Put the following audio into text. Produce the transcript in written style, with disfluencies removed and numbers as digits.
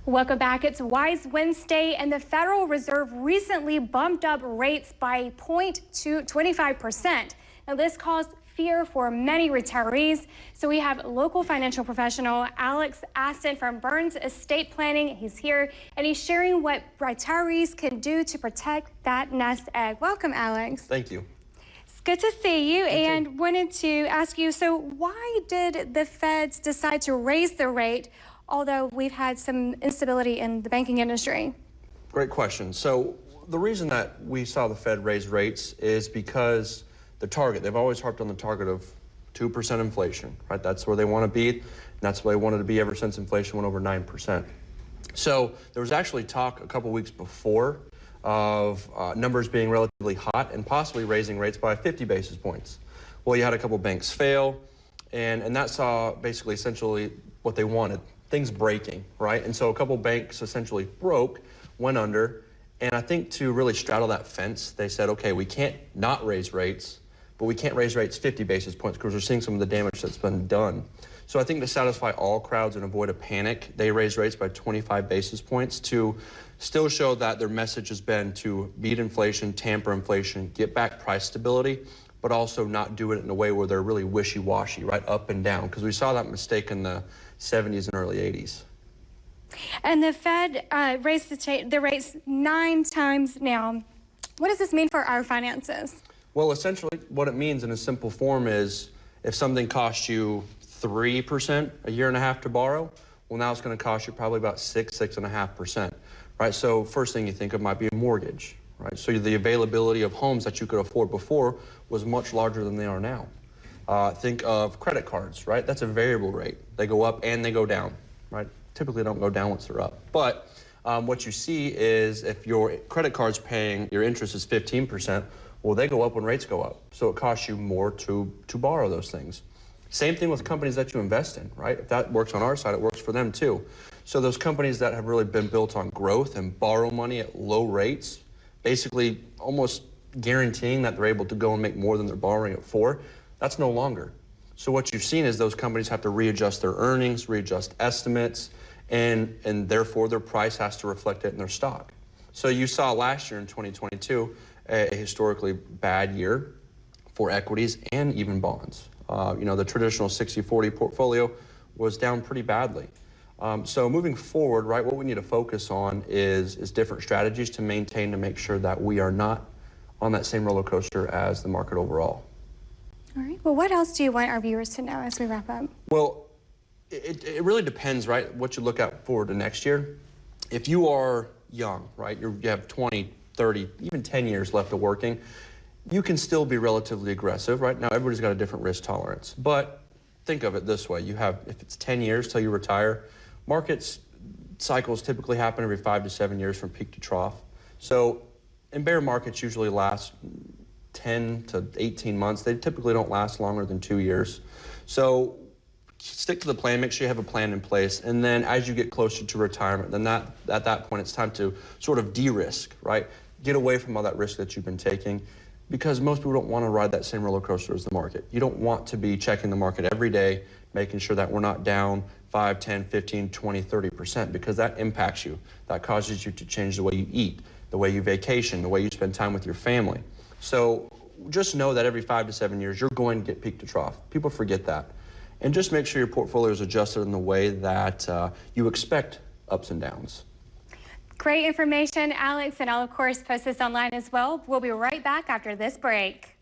Welcome back. It's Wise Wednesday, and the Federal Reserve recently bumped up rates by 0.25%. Now, this caused fear for many retirees. So we have local financial professional Astin from Burns Estate Planning. He's here, and he's sharing what retirees can do to protect that nest egg. Welcome, Alex. Thank you. It's good to see you, and wanted to ask you, so why did the feds decide to raise the rate, although we've had some instability in the banking industry? Great question. So the reason that we saw the Fed raise rates is because the target, they've always harped on the target of 2% inflation, right? That's where they want to be, and that's where they wanted to be ever since inflation went over 9%. So there was actually talk a couple weeks before of numbers being relatively hot and possibly raising rates by 50 basis points. Well, you had a couple banks fail, and that saw basically essentially what they wanted. Things breaking, right? And so a couple banks essentially broke, went under, and I think to really straddle that fence, they said, okay, we can't not raise rates, but we can't raise rates 50 basis points because we're seeing some of the damage that's been done. So I think to satisfy all crowds and avoid a panic, they raised rates by 25 basis points to still show that their message has been to beat inflation, tamper inflation, get back price stability, but also not do it in a way where they're really wishy-washy, right, up and down, because we saw that mistake in the 70s and early 80s. And the Fed raised the rates 9 times now. What does this mean for our finances? Well, essentially what it means in a simple form is if something costs you 3% a year and a half to borrow, well, now it's going to cost you probably about 6.5%, right? So first thing you think of might be a mortgage, right? So the availability of homes that you could afford before was much larger than they are now. Think of credit cards, right? That's a variable rate. They go up and they go down, right? Typically don't go down once they're up. But what you see is if your credit card's paying, your interest is 15%, well, they go up when rates go up. So it costs you more to borrow those things. Same thing with companies that you invest in, right? If that works on our side, it works for them too. So those companies that have really been built on growth and borrow money at low rates, basically almost guaranteeing that they're able to go and make more than they're borrowing it for, that's no longer. So what you've seen is those companies have to readjust their earnings, readjust estimates, and therefore their price has to reflect it in their stock. So you saw last year in 2022 a historically bad year for equities and even bonds. The traditional 60-40 portfolio was down pretty badly. So moving forward, right, what we need to focus on is different strategies to maintain, to make sure that we are not on that same roller coaster as the market overall. All right. Well, what else do you want our viewers to know as we wrap up? Well, it really depends, right, what you look at forward to next year. If you are young, right, you have 20, 30, even 10 years left of working, you can still be relatively aggressive, right? Now, everybody's got a different risk tolerance. But think of it this way. You have, if it's 10 years till you retire, markets cycles typically happen every 5 to 7 years from peak to trough. So, and bear markets usually last 10 to 18 months. They typically don't last longer than 2 years. So stick to the plan, make sure you have a plan in place, and then as you get closer to retirement, then at that point it's time to sort of de-risk, right? Get away from all that risk that you've been taking, because most people don't want to ride that same roller coaster as the market. You don't want to be checking the market every day, making sure that we're not down 5, 10, 15, 20, 30%, because that impacts you. That causes you to change the way you eat, the way you vacation, the way you spend time with your family. So just know that every 5 to 7 years, you're going to get peak to trough. People forget that. And just make sure your portfolio is adjusted in the way that you expect ups and downs. Great information, Alex, and I'll, of course, post this online as well. We'll be right back after this break.